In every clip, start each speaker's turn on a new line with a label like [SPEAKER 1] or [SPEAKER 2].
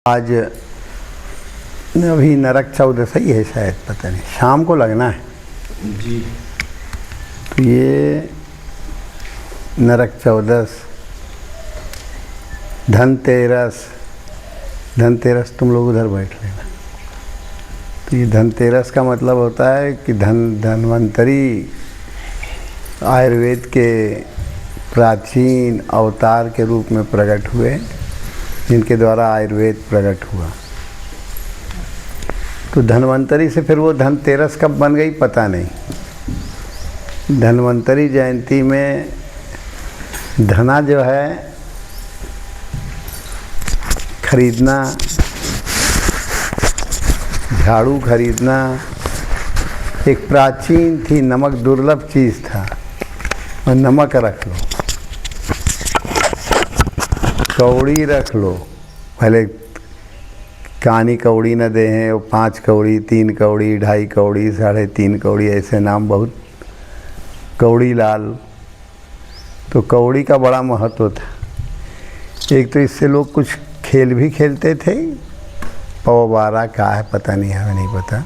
[SPEAKER 1] आज अभी नरक चौदस ही है शायद, पता नहीं, शाम को लगना है
[SPEAKER 2] जी।
[SPEAKER 1] तो ये नरक चौदस, धनतेरस। धनतेरस तुम लोग उधर बैठ लेना। तो ये धनतेरस का मतलब होता है कि धन्वंतरी आयुर्वेद के प्राचीन अवतार के रूप में प्रकट हुए, जिनके द्वारा आयुर्वेद प्रकट हुआ। तो धन्वंतरी से फिर वो धनतेरस कब बन गई पता नहीं। धन्वंतरी जयंती में धना जो है खरीदना, झाड़ू खरीदना एक प्राचीन थी, नमक दुर्लभ चीज़ था। और नमक रख लो, कौड़ी रख लो, पहले कानी कौड़ी न दे हैं, वो 5 कौड़ी, 3 कौड़ी, 2.5 कौड़ी, 3.5 कौड़ी, ऐसे नाम बहुत, कौड़ी लाल। तो कौड़ी का बड़ा महत्व था। एक तो इससे लोग कुछ खेल भी खेलते थे, पौबारा का है पता नहीं, हमें नहीं पता।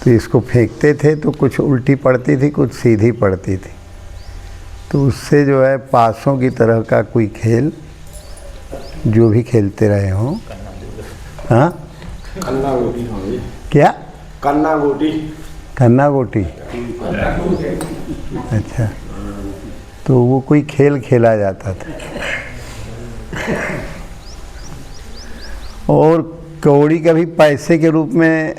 [SPEAKER 1] तो इसको फेंकते थे तो कुछ उल्टी पड़ती थी, कुछ सीधी पड़ती थी। तो उससे जो है पासों की तरह का कोई खेल जो भी खेलते रहे हों। हाँ,
[SPEAKER 2] कन्ना गोटी।
[SPEAKER 1] क्या?
[SPEAKER 2] कन्ना गोटी।
[SPEAKER 1] कन्ना गोटी। अच्छा, तो वो कोई खेल खेला जाता था। और कौड़ी कभी पैसे के रूप में,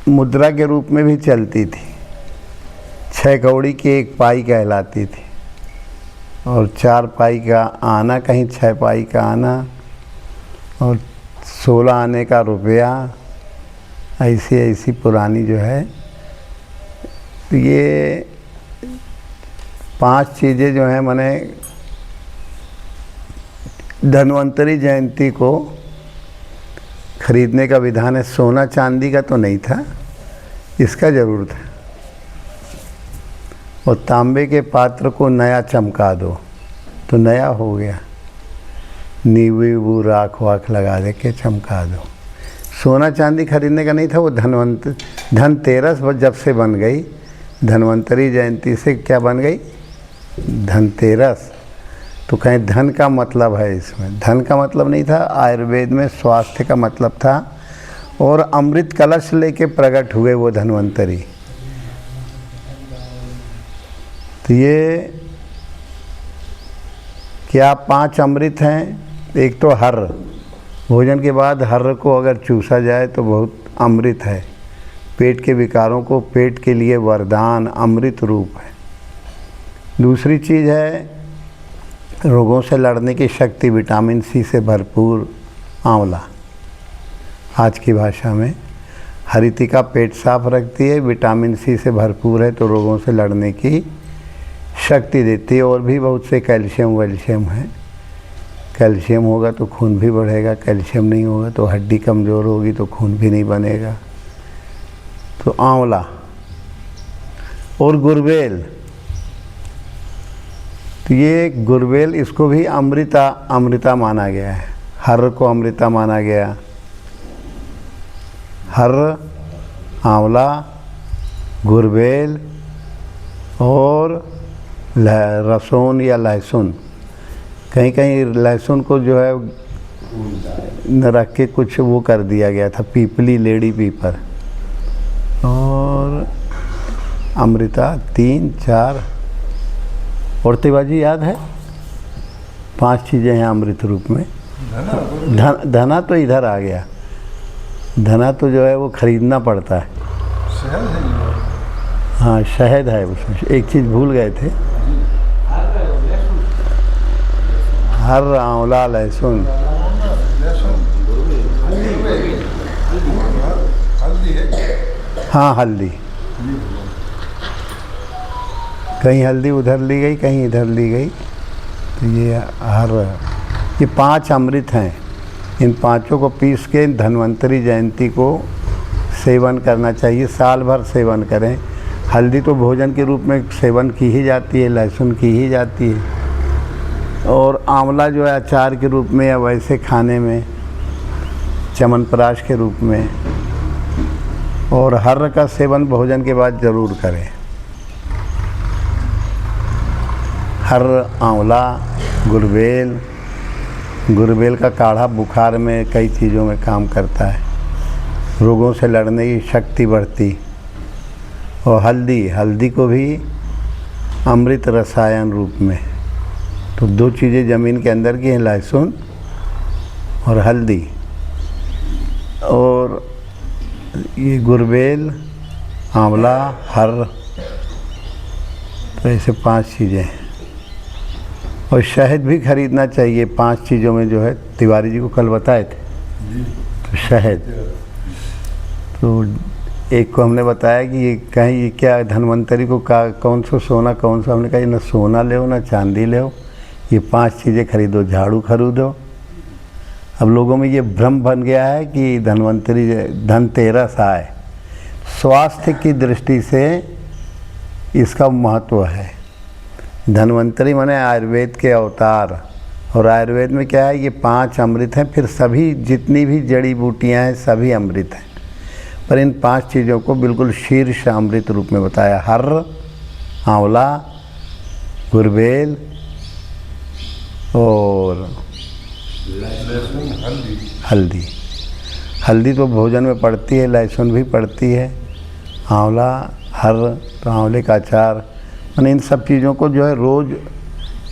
[SPEAKER 1] मुद्रा के रूप में भी चलती थी। 6 कौड़ी की 1 पाई कहलाती थी, और 4 पाई का आना, कहीं 6 पाई का आना, और 16 आने का रुपया। ऐसी ऐसी पुरानी जो है। तो ये 5 चीज़ें जो हैं, मैंने धन्वंतरी जयंती को खरीदने का विधान है। सोना चांदी का तो नहीं था, इसका ज़रूर था। और तांबे के पात्र को नया चमका दो, तो नया हो गया। नींबू राख वाख लगा दे के चमका दो। सोना चांदी खरीदने का नहीं था। वो धनतेरस जब से बन गई, धन्वंतरी जयंती से क्या बन गई? धनतेरस। तो कहीं धन का मतलब है इसमें, धन का मतलब नहीं था। आयुर्वेद में स्वास्थ्य का मतलब था। और अमृत कलश लेके प्रकट हुए वो धन्वंतरी। तो ये क्या 5 अमृत हैं। एक तो हर्र, भोजन के बाद हर्र को अगर चूसा जाए तो बहुत अमृत है। पेट के विकारों को, पेट के लिए वरदान, अमृत रूप है। दूसरी चीज़ है रोगों से लड़ने की शक्ति, विटामिन सी से भरपूर आंवला। आज की भाषा में हरितिका पेट साफ रखती है, विटामिन सी से भरपूर है, तो रोगों से लड़ने की शक्ति देती है। और भी बहुत से कैल्शियम है। कैल्शियम होगा तो खून भी बढ़ेगा, कैल्शियम नहीं होगा तो हड्डी कमज़ोर होगी तो खून भी नहीं बनेगा। तो आंवला और गुरबेल। तो ये गुरबेल, इसको भी अमृता माना गया है। हर्र को अमृता माना गया। हर्र, आंवला, गुरबेल और रसोन या लहसुन। कहीं कहीं लहसुन को जो है न रख के कुछ वो कर दिया गया था, पीपली, लेडी पीपर। और अमृता 3, 4 और तिवाजी याद है 5 चीज़ें हैं अमृत रूप में। धना तो इधर आ गया। धना तो जो है वो खरीदना पड़ता है। हाँ, शहद है उसमें। एक चीज़ भूल गए थे, हर, आंवला, लहसुन। हाँ, हल्दी। कहीं हल्दी उधर ली गई, कहीं इधर ली गई। तो ये 5 अमृत हैं। इन 5 को पीस के धन्वंतरी जयंती को सेवन करना चाहिए। साल भर सेवन करें। हल्दी तो भोजन के रूप में सेवन की ही जाती है, लहसुन की ही जाती है। और आंवला जो है अचार के रूप में या वैसे खाने में, च्यवनप्राश के रूप में। और हर्र का सेवन भोजन के बाद ज़रूर करें। हर्र, आंवला, गुड़बेल का काढ़ा बुखार में कई चीज़ों में काम करता है, रोगों से लड़ने की शक्ति बढ़ती। और हल्दी को भी अमृत रसायन रूप में। तो दो चीज़ें ज़मीन के अंदर की हैं, लहसुन और हल्दी। और ये गुड़बेल, आंवला, हर्र, तो ऐसे 5 चीज़ें हैं। और शहद भी खरीदना चाहिए 5 चीज़ों में, जो है तिवारी जी को कल बताए थे। तो शहद, तो एक को हमने बताया कि ये कहीं ये क्या धन्वंतरी को कौन सा सोना, कौन सा, हमने कहा ना सोना ले ना चांदी ले, ये 5 चीज़ें खरीदो। झाड़ू खरीदो। अब लोगों में ये भ्रम बन गया है कि धन्वंतरी धनतेरस आए। स्वास्थ्य की दृष्टि से इसका महत्व है। धन्वंतरी माने आयुर्वेद के अवतार। और आयुर्वेद में क्या है, ये 5 अमृत हैं। फिर सभी जितनी भी जड़ी बूटियाँ हैं सभी अमृत हैं, पर इन 5 चीज़ों को बिल्कुल शीर्ष अमृत रूप में बताया। हर्र, आंवला, गुड़बेल और हल्दी तो भोजन में पड़ती है, लहसुन भी पड़ती है, आंवला, हर्र, तो आंवले का अचार। मैंने इन सब चीज़ों को जो है रोज़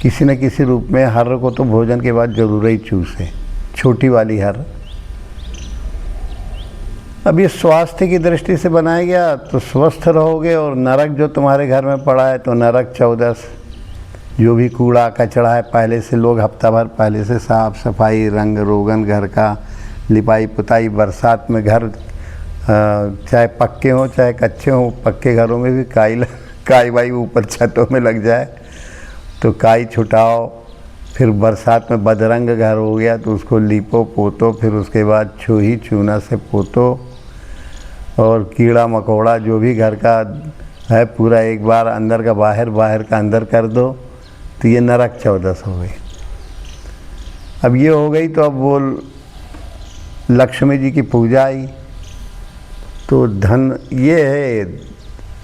[SPEAKER 1] किसी न किसी रूप में, हर्र को तो भोजन के बाद ज़रूर ही चूसे, छोटी वाली हर्र। अब ये स्वास्थ्य की दृष्टि से बनाया गया तो स्वस्थ रहोगे। और नरक जो तुम्हारे घर में पड़ा है, तो नरक 14, जो भी कूड़ा कचरा है पहले से, लोग हफ्ता भर पहले से साफ़ सफाई, रंग रोगन, घर का लिपाई पुताई। बरसात में घर चाहे पक्के हों चाहे कच्चे हों, पक्के घरों में भी काई वाई ऊपर छतों में लग जाए तो काई छुटाओ। फिर बरसात में बदरंग घर हो गया तो उसको लीपो पोतो, फिर उसके बाद छूही चूना से पोतो। और कीड़ा मकोड़ा जो भी घर का है पूरा एक बार अंदर का बाहर, बाहर का अंदर कर दो। तो ये नरक 14 हो गई। अब ये हो गई तो अब वो लक्ष्मी जी की पूजा आई। तो धन, ये है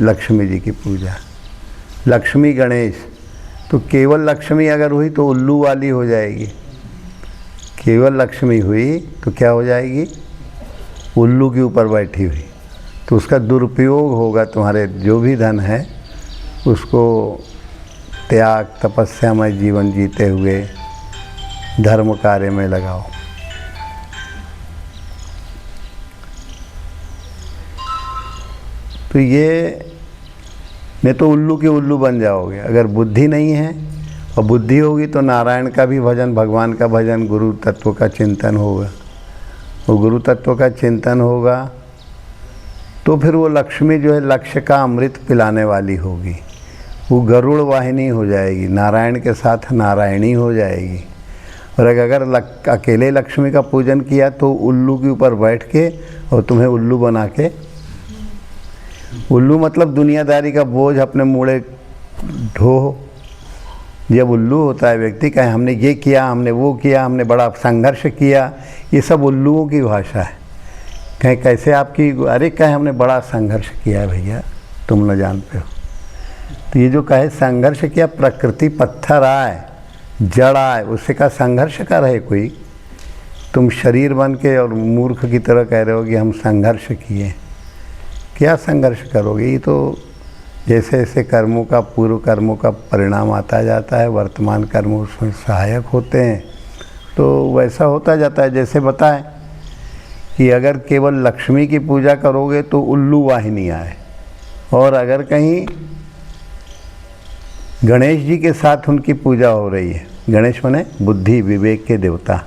[SPEAKER 1] लक्ष्मी जी की पूजा। लक्ष्मी गणेश, तो केवल लक्ष्मी अगर हुई तो उल्लू वाली हो जाएगी। केवल लक्ष्मी हुई तो क्या हो जाएगी, उल्लू के ऊपर बैठी हुई। तो उसका दुरुपयोग होगा। तुम्हारे जो भी धन है उसको त्याग तपस्यामय जीवन जीते हुए धर्म कार्य में लगाओ। तो ये नहीं तो उल्लू के उल्लू बन जाओगे। अगर बुद्धि नहीं है और बुद्धि होगी तो नारायण का भी भजन, भगवान का भजन, गुरु तत्व का चिंतन होगा। वो गुरु तत्व का चिंतन होगा तो फिर वो लक्ष्मी जो है लक्ष्य का अमृत पिलाने वाली होगी। वो गरुड़ वाहिनी हो जाएगी, नारायण के साथ नारायणी हो जाएगी। और अगर अकेले लक्ष्मी का पूजन किया तो उल्लू के ऊपर बैठ के और तुम्हें उल्लू बना के, उल्लू मतलब दुनियादारी का बोझ अपने मूड़े ढो। जब उल्लू होता है व्यक्ति, कहे हमने ये किया, हमने वो किया, हमने बड़ा संघर्ष किया, ये सब उल्लुओं की भाषा है। कहें कैसे आपकी, अरे कहे हमने बड़ा संघर्ष किया है भैया, तुम न जानते हो। तो ये जो कहे संघर्ष किया, प्रकृति पत्थर आए, जड़ आए, उससे का संघर्ष कर रहे कोई। तुम शरीर बन के और मूर्ख की तरह कह रहे हो कि हम संघर्ष किए। क्या संघर्ष करोगे? ये तो जैसे जैसे कर्मों का, पूर्व कर्मों का परिणाम आता जाता है, वर्तमान कर्म उसमें सहायक होते हैं, तो वैसा होता जाता है। जैसे बताएं कि अगर केवल लक्ष्मी की पूजा करोगे तो उल्लू वाहिनी आए, और अगर कहीं गणेश जी के साथ उनकी पूजा हो रही है, गणेश माने बुद्धि विवेक के देवता,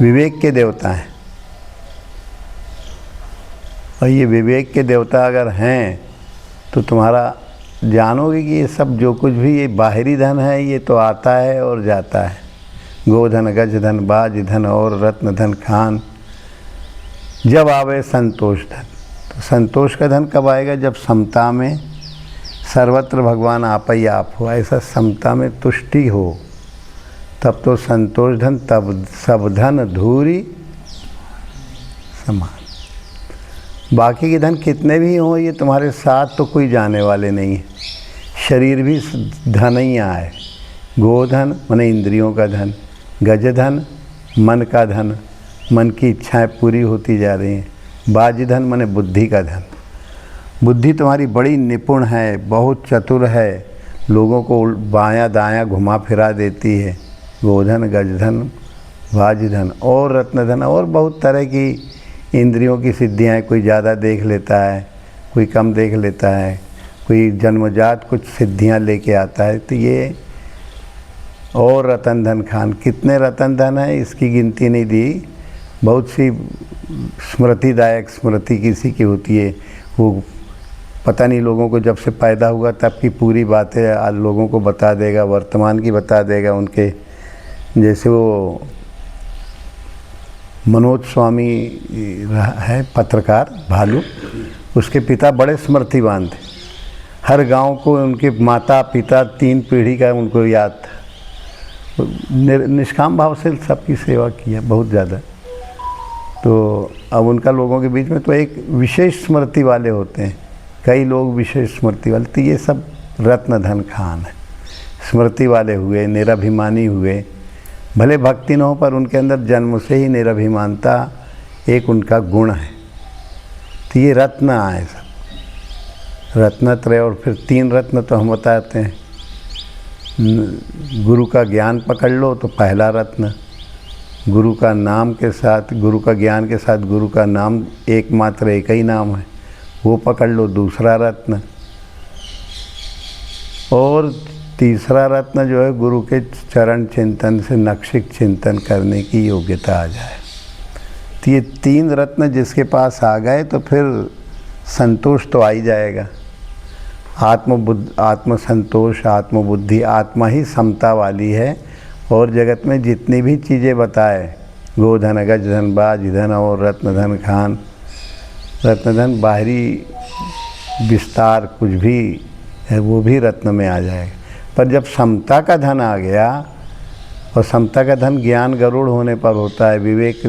[SPEAKER 1] विवेक के देवता हैं, और ये विवेक के देवता अगर हैं तो तुम्हारा जानोगे कि ये सब जो कुछ भी ये बाहरी धन है ये तो आता है और जाता है। गोधन, गज धन, बाज धन और रत्न धन खान, जब आवे संतोष धन। तो संतोष का धन कब आएगा? जब समता में सर्वत्र भगवान आप ही आप हो, ऐसा समता में तुष्टि हो, तब तो संतोष धन तब सब धन धूरी समान। बाकी के धन कितने भी हों, ये तुम्हारे साथ तो कोई जाने वाले नहीं है। शरीर भी धन ही है। गोधन माने इंद्रियों का धन, गजधन मन का धन, मन की इच्छाएं पूरी होती जा रही हैं। बाजधन माने बुद्धि का धन, बुद्धि तुम्हारी बड़ी निपुण है, बहुत चतुर है, लोगों को बायां दायां घुमा फिरा देती है। गोधन, गजधन, बाजधन और रत्नधन और बहुत तरह की इंद्रियों की सिद्धियाँ, कोई ज़्यादा देख लेता है, कोई कम देख लेता है, कोई जन्मजात कुछ सिद्धियाँ लेके आता है। तो ये और रतन धन खान, कितने रतन धन है इसकी गिनती नहीं दी। बहुत सी स्मृतिदायक स्मृति किसी की होती है, वो पता नहीं लोगों को जब से पैदा हुआ तब की पूरी बातें आज लोगों को बता देगा, वर्तमान की बता देगा। उनके जैसे वो मनोज स्वामी है पत्रकार भालू, उसके पिता बड़े स्मृतिवान थे। हर गांव को उनके माता पिता 3 पीढ़ी का उनको याद था। निष्काम भाव से सबकी सेवा की है बहुत ज़्यादा। तो अब उनका लोगों के बीच में तो एक विशेष स्मृति वाले होते हैं, कई लोग विशेष स्मृति वाले। तो ये सब रत्न धन खान है, स्मृति वाले हुए, निराभिमानी हुए। भले भक्ति न हो पर उनके अंदर जन्म से ही निराभिमानता एक उनका गुण है। तो ये रत्न आए सब, रत्नत्रय। और फिर 3 रत्न तो हम बताते हैं। गुरु का ज्ञान पकड़ लो तो पहला रत्न, गुरु का नाम के साथ, गुरु का ज्ञान के साथ गुरु का नाम एकमात्र एक ही नाम है, वो पकड़ लो दूसरा रत्न। और तीसरा रत्न जो है गुरु के चरण चिंतन से नक्षिक चिंतन करने की योग्यता आ जाए। तो ये 3 रत्न जिसके पास आ गए तो फिर संतोष तो आ ही जाएगा। आत्म संतोष, आत्मबुद्धि, आत्मा ही समता वाली है। और जगत में जितनी भी चीज़ें बताए, गोधन, गजधन, बाजधन और रत्नधन खान, रत्नधन बाहरी विस्तार कुछ भी है वो भी रत्न में आ जाएगा। पर जब समता का धन आ गया, और समता का धन ज्ञान गरुड़ होने पर होता है, विवेक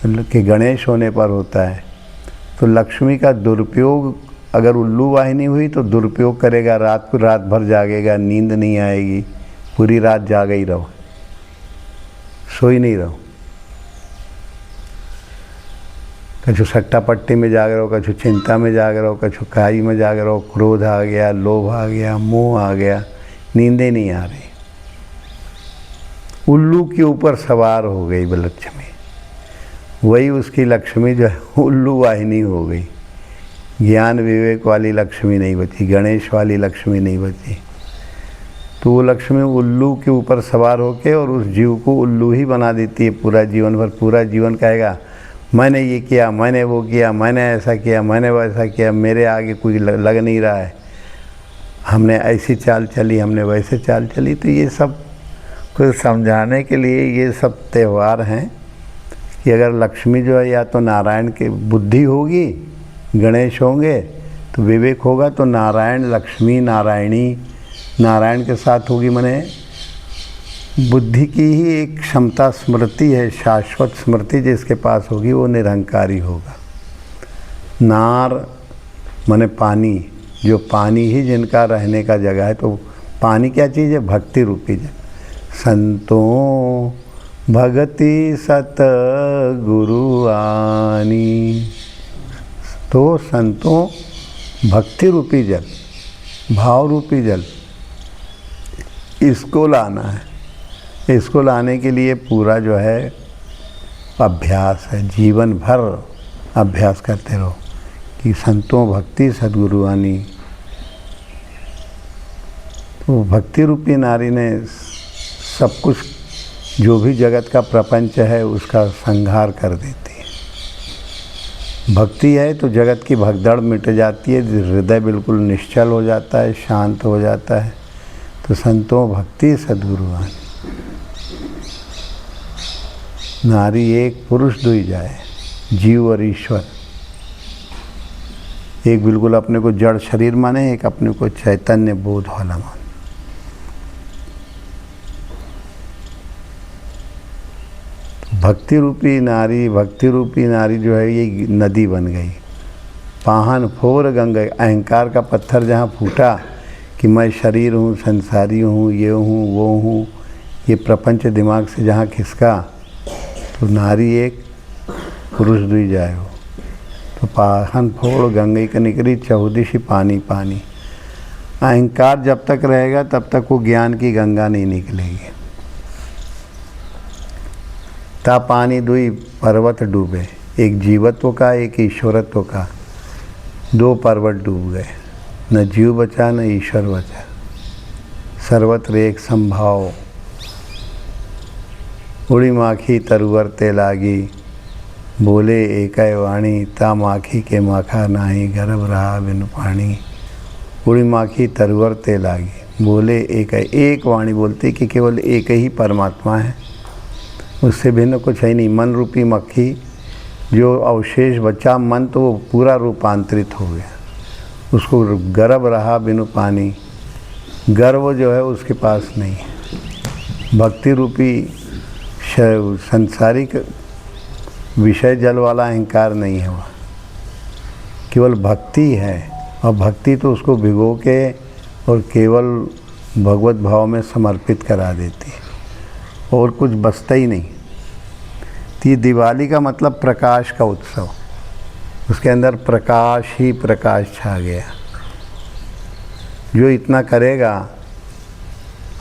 [SPEAKER 1] के गणेश होने पर होता है, तो लक्ष्मी का दुरुपयोग अगर उल्लू वाहिनी हुई तो दुरुपयोग करेगा। रात को रात भर जागेगा, नींद नहीं आएगी, पूरी रात जागे ही रहो, सोई नहीं रहो। कछु सट्टा पट्टी में जाग रहो, कछु चिंता में जाग रहो, कछु काई में जाग रहो, क्रोध आ गया, लोभ आ गया, मोह आ गया, नींदें नहीं आ रही। उल्लू के ऊपर सवार हो गई लक्ष्मी, वही उसकी लक्ष्मी जो है उल्लू वाहिनी हो गई। ज्ञान विवेक वाली लक्ष्मी नहीं बची, गणेश वाली लक्ष्मी नहीं बची। तो वो लक्ष्मी उल्लू के ऊपर सवार होके और उस जीव को उल्लू ही बना देती है पूरा जीवन भर। पूरा जीवन कहेगा मैंने ये किया, मैंने वो किया, मैंने ऐसा किया, मैंने वैसा किया, मेरे आगे कोई लग नहीं रहा है, हमने ऐसी चाल चली, हमने वैसे चाल चली। तो ये सब कुछ समझाने के लिए ये सब त्यौहार हैं कि अगर लक्ष्मी जो है या तो नारायण की बुद्धि होगी, गणेश होंगे तो विवेक होगा, तो नारायण लक्ष्मी नारायणी नारायण के साथ होगी। माने बुद्धि की ही एक क्षमता स्मृति है, शाश्वत स्मृति जिसके पास होगी वो निरंकारी होगा। नार माने पानी, जो पानी ही जिनका रहने का जगह है। तो पानी क्या चीज़ है? भक्ति रूपी जगह। संतों भगति सत गुरु आनी, तो संतों भक्ति रूपी जल, भाव रूपी जल, इसको लाना है। इसको लाने के लिए पूरा जो है अभ्यास है, जीवन भर अभ्यास करते रहो कि संतों भक्ति सदगुरु आनी। तो भक्ति रूपी नारी ने सब कुछ, जो भी जगत का प्रपंच है उसका संहार कर देती है। भक्ति है तो जगत की भगदड़ मिट जाती है, हृदय बिल्कुल निश्चल हो जाता है, शांत हो जाता है। तो संतों भक्ति सदगुरु आनी। नारी एक पुरुष दुई जाए, जीव और ईश्वर। एक बिल्कुल अपने को जड़ शरीर माने, एक अपने को चैतन्य बोध वाला माने। भक्ति रूपी नारी जो है ये नदी बन गई। पाहन फोर गंगा, अहंकार का पत्थर जहाँ फूटा कि मैं शरीर हूँ, संसारी हूँ, ये हूँ, वो हूँ, ये प्रपंच दिमाग से जहाँ खिसका, तो नारी एक पुरुष दुई जाए हो। तो पाहन फोड़ गंगे का निकली चौदिशी पानी पानी। अहंकार जब तक रहेगा तब तक वो ज्ञान की गंगा नहीं निकलेगी। ता पानी दुई पर्वत डूबे, एक जीवत्व का एक ईश्वरत्व का, दो पर्वत डूब गए। न जीव बचा न ईश्वर बचा, सर्वत्र एक संभाव। उड़ी माखी तरुवर ते लागी, बोले एकै वाणी, ता माखी के माखा नाही, गर्भ रहा बिन पानी। उड़ी माखी तरुवर ते लागी, बोले एक वाणी बोलती कि केवल एक ही परमात्मा है, उससे भिन्न कुछ है नहीं। मन रूपी मक्खी जो अवशेष बचा मन, तो वो पूरा रूपांतरित हो गया, उसको गर्भ रहा बिनु पानी, गर्व जो है उसके पास नहीं है। भक्ति रूपी संसारिक विषय जल वाला अहंकार नहीं है, वह केवल भक्ति है। और भक्ति तो उसको भिगो के और केवल भगवत भाव में समर्पित करा देती है, और कुछ बचता ही नहीं। तो ये दिवाली का मतलब प्रकाश का उत्सव, उसके अंदर प्रकाश ही प्रकाश छा गया। जो इतना करेगा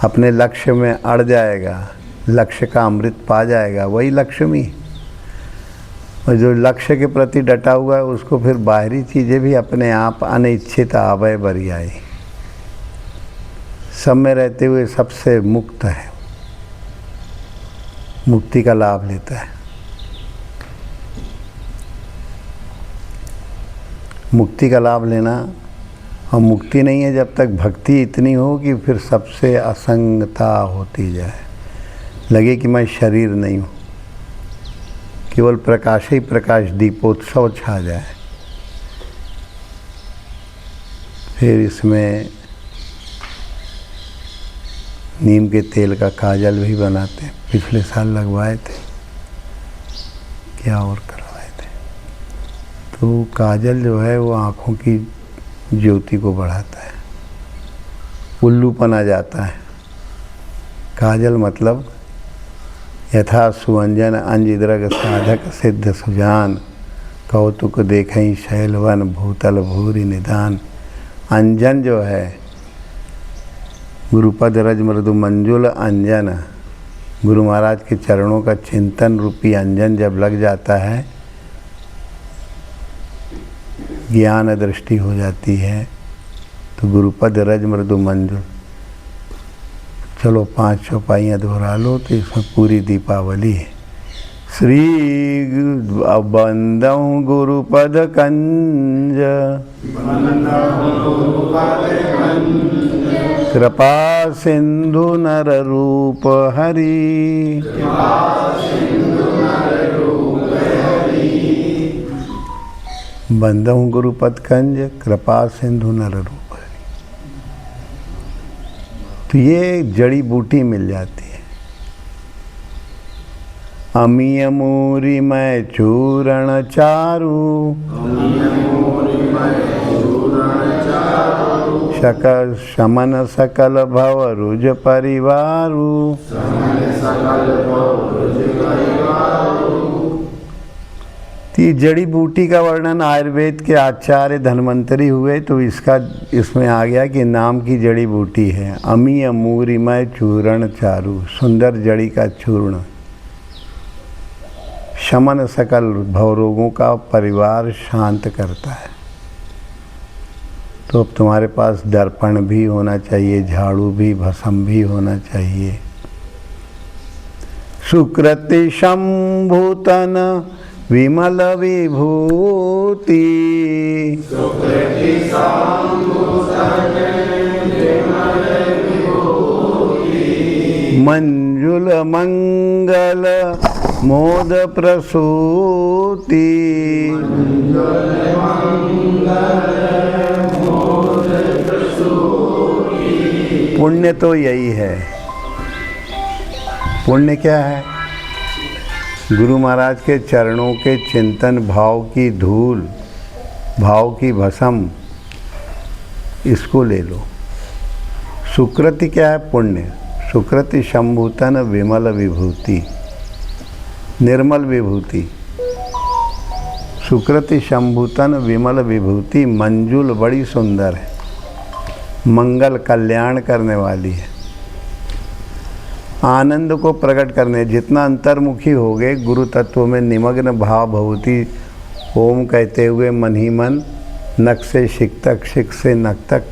[SPEAKER 1] अपने लक्ष्य में अड़ जाएगा, लक्ष्य का अमृत पा जाएगा, वही लक्ष्मी। और जो लक्ष्य के प्रति डटा हुआ है उसको फिर बाहरी चीज़ें भी अपने आप अनिच्छित आवे बरियाई, सब में रहते हुए सबसे मुक्त है, मुक्ति का लाभ लेता है। मुक्ति का लाभ लेना, और मुक्ति नहीं है जब तक भक्ति इतनी हो कि फिर सबसे असंगता होती जाए, लगे कि मैं शरीर नहीं हूँ, केवल प्रकाश ही प्रकाश, दीपोत्सव छा जाए। फिर इसमें नीम के तेल का काजल भी बनाते हैं, पिछले साल लगवाए थे, क्या और करवाए थे। तो काजल जो है वो आँखों की ज्योति को बढ़ाता है, उल्लूपन आ जाता है। काजल मतलब यथा सुअंजन अंजिद्रग साधक सिद्ध सुजान, कौतुक देखई शैलवन भूतल भूरि निदान। अंजन जो है गुरुपद रज मृदु मंजुल अंजन, गुरु महाराज के चरणों का चिंतन रूपी अंजन जब लग जाता है, ज्ञान दृष्टि हो जाती है। तो गुरुपद रज मृदु मंजुल, चलो 5 चौपाइयाँ दोहरा लो तो इसमें पूरी दीपावली है। श्री बंदहु गुरुपद कंज, कृपा सिंधु नर रूप हरि। बंदहु गुरुपद कंज, कृपा सिंधु नर रूप। तो ये जड़ी बूटी मिल जाती है। अमीय मूरी मैं चूरण चारू, सकल शमन सकल भव रुज परिवारू। ये जड़ी बूटी का वर्णन आयुर्वेद के आचार्य धन्वंतरी हुए, तो इसमें आ गया कि नाम की जड़ी बूटी है। अमी अमूरिमय चूर्ण चारू, सुंदर जड़ी का चूर्ण, शमन सकल भवरोगों का परिवार शांत करता है। तो अब तुम्हारे पास दर्पण भी होना चाहिए, झाड़ू भी, भस्म भी होना चाहिए। सुकृति शंभुतन विमल विभूति, मंजुल मंगल मोद प्रसूति। पुण्य तो यही है। पुण्य क्या है? गुरु महाराज के चरणों के चिंतन, भाव की धूल, भाव की भस्म, इसको ले लो। सुकृति क्या है? पुण्य। सुकृति शंभुतन विमल विभूति, निर्मल विभूति। सुकृति शंभुतन विमल विभूति, मंजुल बड़ी सुंदर है, मंगल कल्याण करने वाली है, आनंद को प्रकट करने। जितना अंतर्मुखी हो गए, गुरु तत्व में निमग्न भाव भवती ओम कहते हुए मन ही मन, नख से शिक तक, शिक से नख तक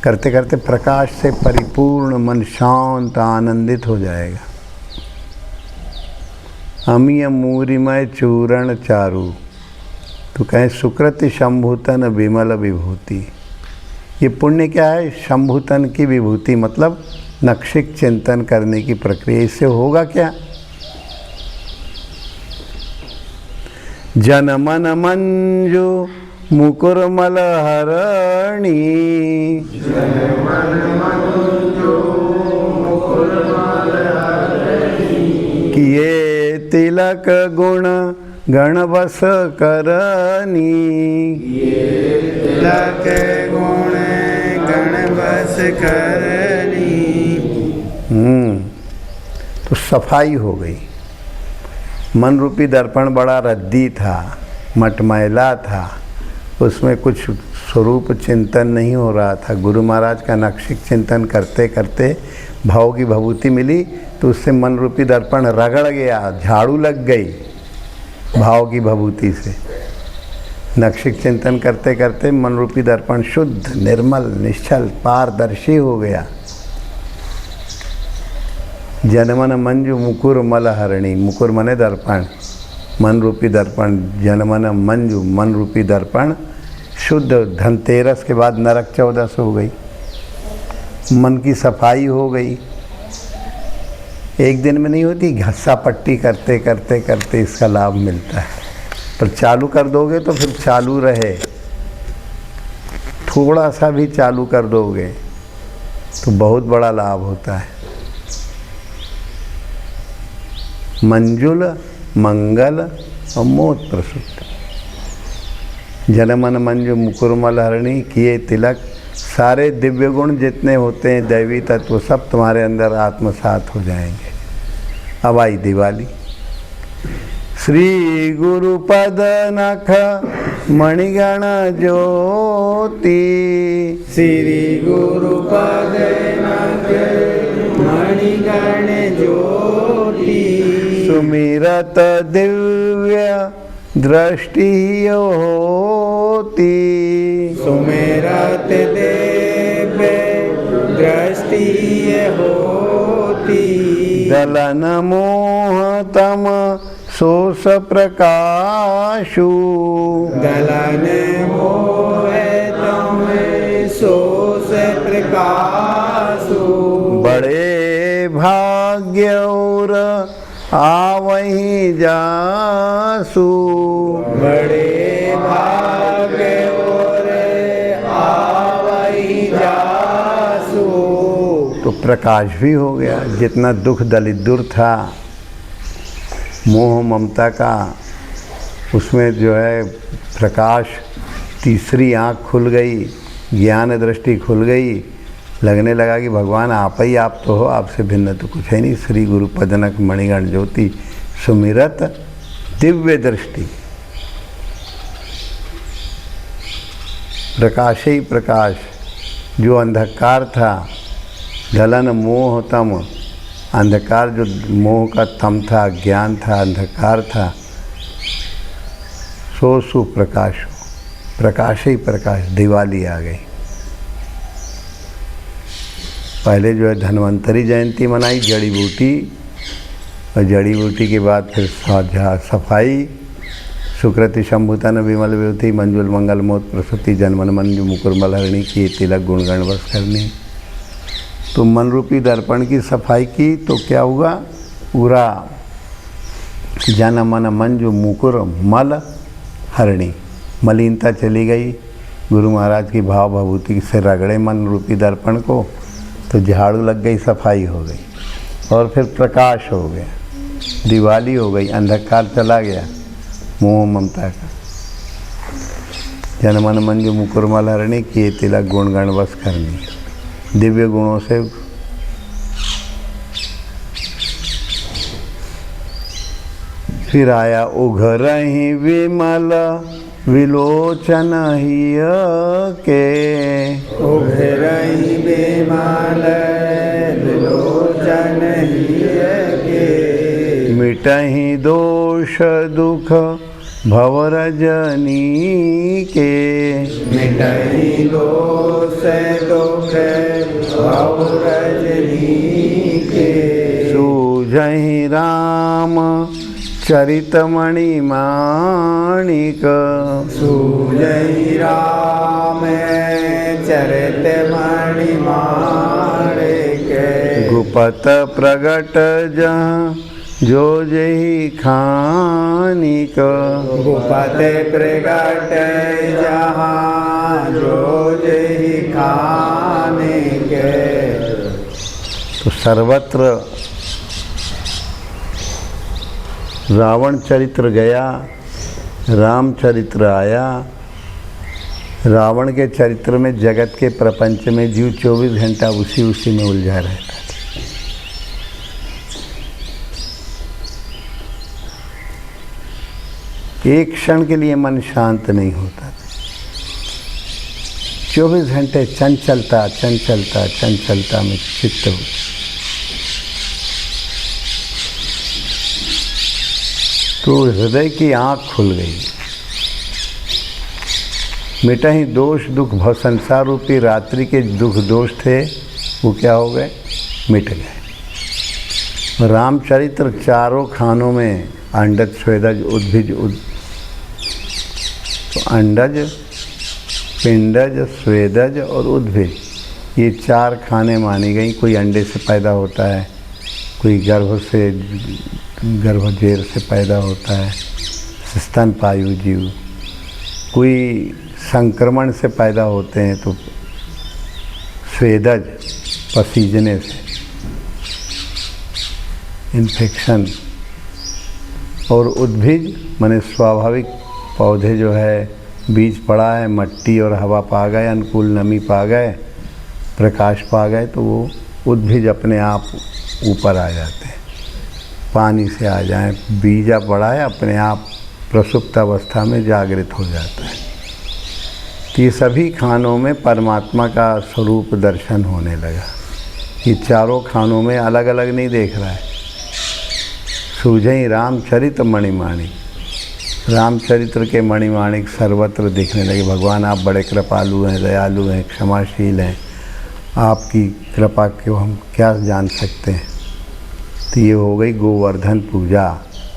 [SPEAKER 1] करते करते प्रकाश से परिपूर्ण मन शांत आनंदित हो जाएगा। अमीय मूरिमय चूरण चारु, तो कहें सुकृति शंभुतन विमल विभूति। ये पुण्य क्या है? शंभुतन की विभूति, मतलब नक्षिक चिंतन करने की प्रक्रिया। इससे होगा क्या? जनमन मंजू मुकुरमल हरणी, किए तिलक गुण गण बस करनी,
[SPEAKER 3] तिलक गुण गण बस करनी।
[SPEAKER 1] तो सफाई हो गई। मन रूपी दर्पण बड़ा रद्दी था, मटमैला था, उसमें कुछ स्वरूप चिंतन नहीं हो रहा था। गुरु महाराज का नक्षिक चिंतन करते करते भाव की भभूति मिली, तो उससे मन रूपी दर्पण रगड़ गया, झाड़ू लग गई भाव की भभूति से। नक्षिक चिंतन करते करते मन रूपी दर्पण शुद्ध, निर्मल, निश्चल, पारदर्शी हो गया। जनमन मंजू मुकुर मल हरणी, मुकुर मने दर्पण, मन रूपी दर्पण, जनमन मंजू मन रूपी दर्पण शुद्ध। धनतेरस के बाद नरक चौदस हो गई, मन की सफाई हो गई। एक दिन में नहीं होती, घस्सा पट्टी करते करते करते इसका लाभ मिलता है। पर चालू कर दोगे तो फिर चालू रहे, थोड़ा सा भी चालू कर दोगे तो बहुत बड़ा लाभ होता है। मंजुल, मंगल और मोद प्रसूत। जनमन मंजू मुकुरमल हरणी, किए तिलक। सारे दिव्य गुण जितने होते हैं, दैवी तत्व, सब तुम्हारे अंदर आत्मसात हो जाएंगे। अब आई दिवाली। श्री गुरु पद नख मणिगण ज्योति,
[SPEAKER 3] श्री गुरु पद नख मणिगण ज्योति,
[SPEAKER 1] सुमिरत दिव्य दृष्टि होती,
[SPEAKER 3] सुमिरत दिव्य दृष्टि होती,
[SPEAKER 1] दलन मोह तम सोस प्रकाशु,
[SPEAKER 3] दलन मोह तम सोस प्रकाशु,
[SPEAKER 1] बड़े भाग्य और आवहीं जासु,
[SPEAKER 3] बड़े भाग्य और आवहीं जासु।
[SPEAKER 1] तो प्रकाश भी हो गया। जितना दुख दलिद्र था, मोह ममता का, उसमें जो है प्रकाश, तीसरी आँख खुल गई, ज्ञान दृष्टि खुल गई। लगने लगा कि भगवान आप ही आप तो हो, आपसे भिन्न तो कुछ है नहीं। श्री गुरु पदनक मणिगण ज्योति, सुमिरत दिव्य दृष्टि, प्रकाश ही प्रकाश। जो अंधकार था, दलन मोह तम, अंधकार जो मोह का तम था, ज्ञान था, अंधकार था, सो सुप्रकाश, प्रकाश ही प्रकाश। दिवाली आ गई। पहले जो है धन्वंतरी जयंती मनाई, जड़ी बूटी, और जड़ी बूटी के बाद फिर सफाई। सुकृति शंभुतन विमल विभूति, मंजुल मंगल मोद प्रसूति, जनमन मंजू मुकुरमल हरणी, की तिलक गुणगण बस करनी। तो मन रूपी दर्पण की सफाई की तो क्या हुआ? पूरा जन मन मंजू मुकुर मल हरणी, मलिनता चली गई। गुरु महाराज की भाव भभूति से रगड़े मन रूपी दर्पण को, तो झाड़ू लग गई, सफाई हो गई, और फिर प्रकाश हो गया। दिवाली हो गई, अंधकार चला गया, मोह ममता का। जनमन मंजू मुकुरमल हरणी, किए तिलक गुण गण बस करनी। दिव्य गुणों से फिर आया उघरहि विमल विलोचन हिय के,
[SPEAKER 3] उघरहि विमल विलोचन हिय के,
[SPEAKER 1] मिटहि दोष दुख भवरजनी के,
[SPEAKER 3] मिटहि दोष दुख भवरजनी के,
[SPEAKER 1] सूझहि राम चरितमणि माणिक,
[SPEAKER 3] सूझहि राम चरितमणि माणिक,
[SPEAKER 1] गुपत प्रगट जहाँ जो जेहि खानिक,
[SPEAKER 3] गुपत प्रगट जहाँ जो जेहि खानिक।
[SPEAKER 1] तो सर्वत्र रावण चरित्र गया, रामचरित्र आया। रावण के चरित्र में जगत के प्रपंच में जीव 24 घंटा उसी में उलझा रहता था। एक क्षण के लिए मन शांत नहीं होता था। 24 घंटे चंचलता चंचलता चंचलता में चित्त हो। तो हृदय की आँख खुल गई। मिटहि दोष दुख भव, संसार रूपी रात्रि के दुख दोष थे वो क्या हो गए, मिट गए। रामचरित्र चारों खानों में अंडज स्वेदज उद्भिज तो अंडज पिंडज स्वेदज और उद्भिज ये 4 खाने मानी गई। कोई अंडे से पैदा होता है, कोई गर्भजेर से पैदा होता है स्तनपायु जीव, कोई संक्रमण से पैदा होते हैं तो स्वेदज पसीजने से इन्फेक्शन, और उद्भिज माने स्वाभाविक पौधे जो है बीज पड़ा है, मट्टी और हवा पा गए, अनुकूल नमी पा गए, प्रकाश पा गए तो वो उद्भिज अपने आप ऊपर आ जाते हैं, पानी से आ जाएं। बीजा पड़ा है अपने आप प्रसुप्त अवस्था में जागृत हो जाता है। तो ये सभी खानों में परमात्मा का स्वरूप दर्शन होने लगा। ये चारों खानों में अलग अलग नहीं देख रहा है। सूझहि रामचरित मणिमाणिक, रामचरित्र के मणिमाणिक सर्वत्र दिखने लगे। भगवान आप बड़े कृपालु हैं, दयालु हैं, क्षमाशील हैं, आपकी कृपा को हम क्या जान सकते हैं। तो ये हो गई गोवर्धन पूजा।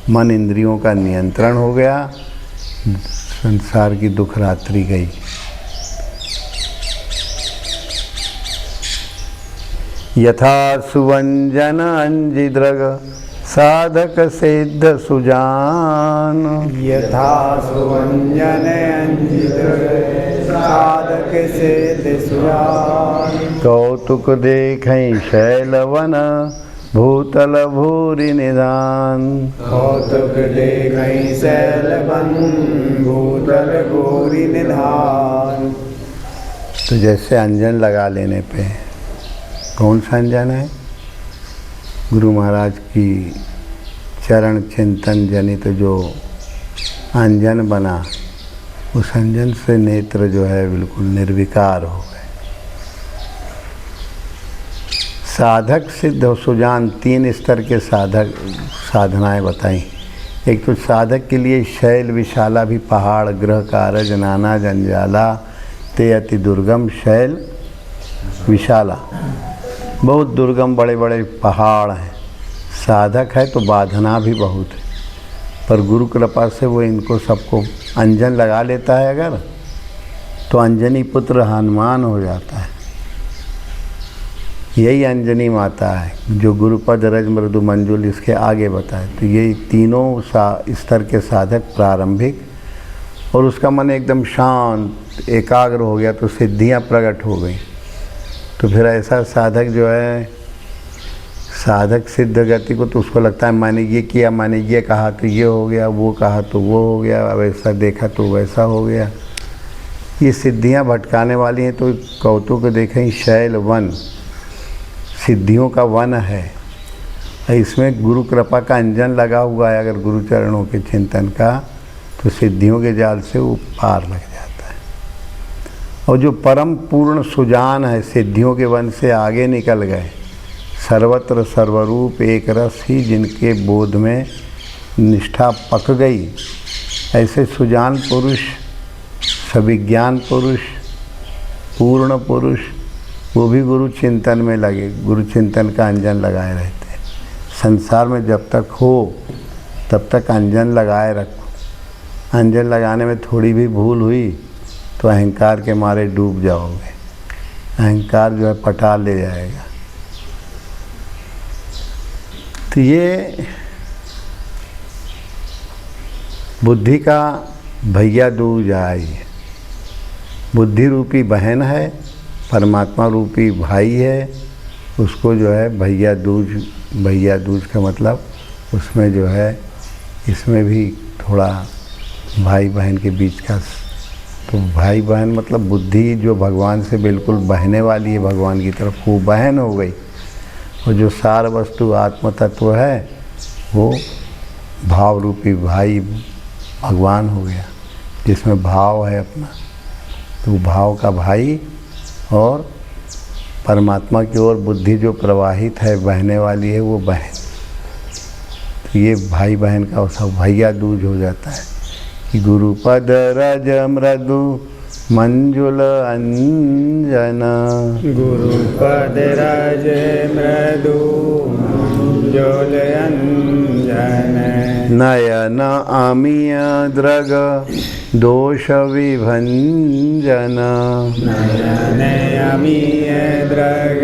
[SPEAKER 1] मन इंद्रियों का नियंत्रण हो गया, संसार की दुख रात्रि गई। यथा सुवंजन अंजिद्रग साधक सिद्ध सुजान,
[SPEAKER 3] यथा सुवंजन अंजिद्रग साधक सिद्ध सुजान,
[SPEAKER 1] कौतुक देखें शैलवन भूतल भूरि निधान,
[SPEAKER 3] कौतुक देखहि शैलवन भूतल भूरि निधान।
[SPEAKER 1] तो जैसे अंजन लगा लेने पे, कौन सा अंजन है, गुरु महाराज की चरण चिंतन जनित जो अंजन बना, उस अंजन से नेत्र जो है बिल्कुल निर्विकार हो गए। साधक सिद्ध और सुजान 3 स्तर के साधनाएं बताई। एक तो साधक के लिए शैल विशाला भी पहाड़, ग्रह कारज नाना जंजाला, ते अति दुर्गम शैल विशाला, बहुत दुर्गम बड़े बड़े पहाड़ हैं। साधक है तो बाधना भी बहुत है, पर गुरु कृपा से वो इनको सबको अंजन लगा लेता है अगर, तो अंजनी पुत्र हनुमान हो जाता है। यही अंजनी माता है जो गुरुपद रज मृदु मंजुल इसके आगे बताए। तो यही तीनों स्तर के साधक प्रारंभिक, और उसका मन एकदम शांत एकाग्र हो गया तो सिद्धियां प्रकट हो गई। तो फिर ऐसा साधक जो है साधक सिद्ध गति को तो उसको लगता है मैंने ये किया, मैंने ये कहा तो ये हो गया, वो कहा तो वो हो गया, वैसा देखा तो वैसा हो गया। ये सिद्धियां भटकाने वाली हैं। तो कौतुक देखें, शैल वन सिद्धियों का वन है। इसमें गुरु कृपा का अंजन लगा हुआ है। अगर गुरु चरणों के चिंतन का, तो सिद्धियों के जाल से वो पार लग जाता है। और जो परम पूर्ण सुजान है, सिद्धियों के वन से आगे निकल गए, सर्वत्र सर्वरूप एक रस ही जिनके बोध में निष्ठा पक गई, ऐसे सुजान पुरुष, सविज्ञान पुरुष, पूर्ण पुरुष, वो भी गुरु चिंतन में लगे, गुरु चिंतन का अंजन लगाए रहते हैं। संसार में जब तक हो तब तक अंजन लगाए रखो। अंजन लगाने में थोड़ी भी भूल हुई तो अहंकार के मारे डूब जाओगे। अहंकार जो है पटा ले जाएगा। तो ये बुद्धि का भैया दूज आई। बुद्धि रूपी बहन है, परमात्मा रूपी भाई है, उसको जो है भैया दूज का मतलब उसमें जो है, इसमें भी थोड़ा भाई बहन के बीच का, तो भाई बहन मतलब बुद्धि जो भगवान से बिल्कुल बहने वाली है, भगवान की तरफ, वो बहन हो गई। और जो सार वस्तु आत्म तत्व है, वो भाव रूपी भाई भगवान हो गया, जिसमें भाव है अपना। तो भाव का भाई और परमात्मा की ओर बुद्धि जो प्रवाहित है, बहने वाली है, वो बहन। तो ये भाई बहन का सब भैया दूज हो जाता है कि गुरुपद रज मृदु मंजुल अंजन,
[SPEAKER 3] गुरुपद रज मृदु मंजुल अंजन,
[SPEAKER 1] नयन अमीय द्रग दोष विभंजन,
[SPEAKER 3] नयन अमीय द्रग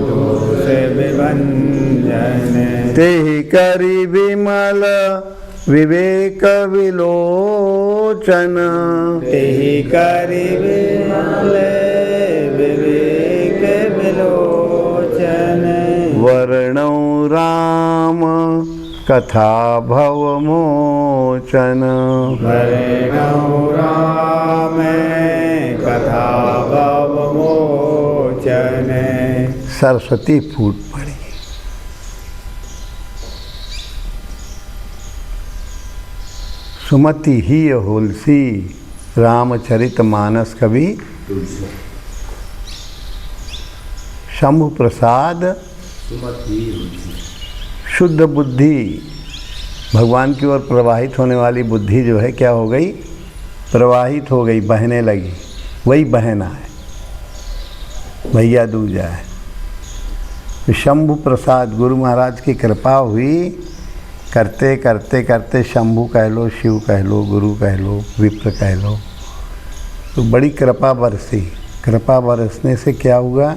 [SPEAKER 3] दोष विभंजन,
[SPEAKER 1] तेहि करि विमल विवेक विलोचन,
[SPEAKER 3] तेहि करि विमल विवेक विलोचन,
[SPEAKER 1] वर्णौ राम कथा भवमोचन,
[SPEAKER 3] वर्णौ राम कथा भवमोचन।
[SPEAKER 1] सरस्वती फूट पड़ी। सुमति ही होलसी, रामचरित मानस कवि शंभु प्रसाद। शुद्ध बुद्धि, भगवान की ओर प्रवाहित होने वाली बुद्धि जो है क्या हो गई, प्रवाहित हो गई, बहने लगी। वही बहना है, भैया दूजा है। तो शंभु प्रसाद, गुरु महाराज की कृपा हुई, करते करते करते शंभु कह लो, शिव कह लो, गुरु कह लो, विप्र कह लो, तो बड़ी कृपा बरसी। कृपा बरसने से क्या हुआ,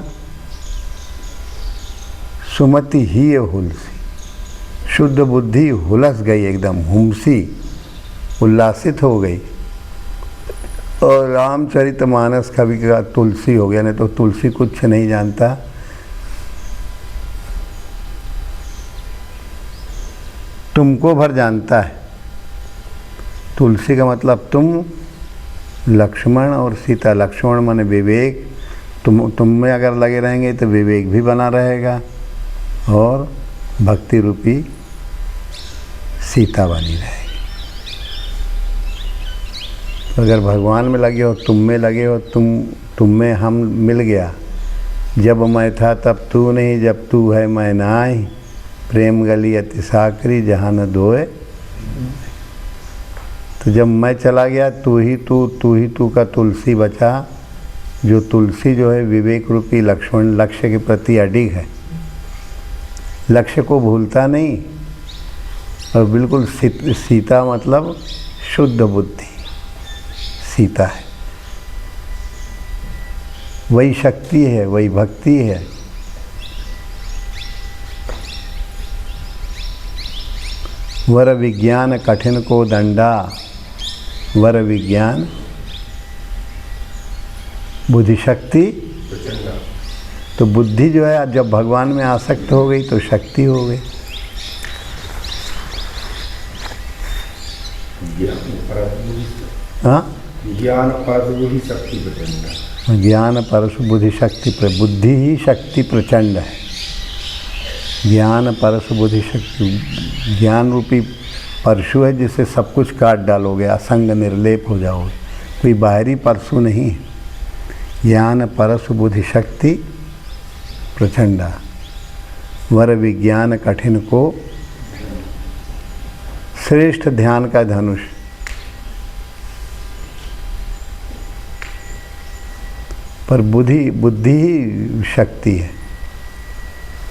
[SPEAKER 1] सुमति ही हुलसी, शुद्ध बुद्धि हुलस गई, एकदम हुमसी, उल्लासित हो गई। और रामचरितमानस कवि का तुलसी हो गया। नहीं तो तुलसी कुछ नहीं जानता। तुमको भर जानता है। तुलसी का मतलब तुम, लक्ष्मण और सीता। लक्ष्मण माने विवेक, तुम में अगर लगे रहेंगे तो विवेक भी बना रहेगा और भक्ति रूपी सीता बनी रहेगी। अगर भगवान में लगे हो, तुम में लगे हो, तुम में हम मिल गया। जब मैं था तब तू नहीं, जब तू है मैं नाई, प्रेम गली अति साकरी जहाँ न दोए। तो जब मैं चला गया, तू ही तू का तुलसी बचा। जो तुलसी जो है विवेक रूपी लक्ष्मण, लक्ष्य के प्रति अडिग है, लक्ष्य को भूलता नहीं। और बिल्कुल सीता मतलब शुद्ध बुद्धि सीता है। वही शक्ति है, वही भक्ति है। वर विज्ञान कठिन को दंडा, वर विज्ञान बुद्धि शक्ति। तो तो बुद्धि जो है जब भगवान में आसक्त हो गई तो शक्ति हो गई। हाँ,
[SPEAKER 2] ज्ञान पर बुद्धि शक्ति प्रचंड।
[SPEAKER 1] ज्ञान परस बुद्धि शक्ति बुद्धि ही शक्ति प्रचंड है। ज्ञान परस बुद्धि शक्ति, ज्ञान रूपी परशु है जिससे सब कुछ काट डालोगे, असंग निर्लेप हो जाओगे, कोई बाहरी परशु नहीं। ज्ञान परस बुद्धि शक्ति प्रचंडा, वर विज्ञान कठिन को श्रेष्ठ ध्यान का धनुष। पर बुद्धि ही शक्ति है,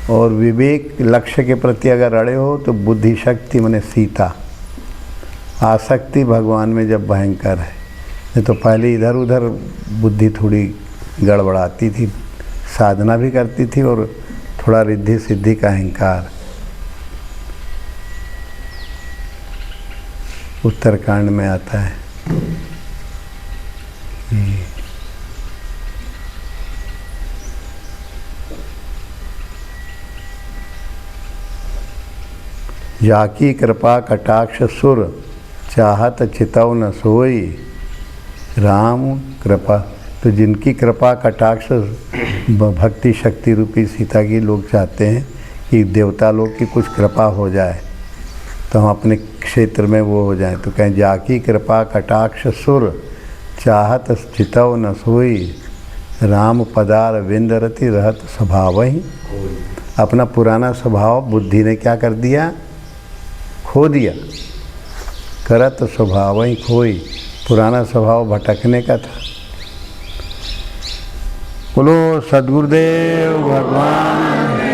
[SPEAKER 1] और विवेक लक्ष्य के प्रति अगर अड़े हो तो बुद्धि शक्ति माने सीता। आसक्ति भगवान में जब भयंकर है, नहीं तो पहले इधर उधर बुद्धि थोड़ी गड़बड़ाती थी, साधना भी करती थी और थोड़ा रिद्धि सिद्धि का अहंकार। उत्तरकांड में आता है जाकी कृपा कटाक्ष सुर चाहत चितव न सोई राम कृपा। तो जिनकी कृपा कटाक्ष भक्ति शक्ति रूपी सीता की लोग चाहते हैं कि देवता लोग की कुछ कृपा हो जाए तो हम अपने क्षेत्र में वो हो जाए, तो कहें जाकी कृपा कटाक्ष सुर चाहत चितव न सोई राम पदार विंदरति रहत स्वभाव ही। अपना पुराना स्वभाव बुद्धि ने क्या कर दिया, खो दिया। करत स्वभाव ही खोई, पुराना स्वभाव भटकने का था। बोलो सद्गुरुदेव भगवान।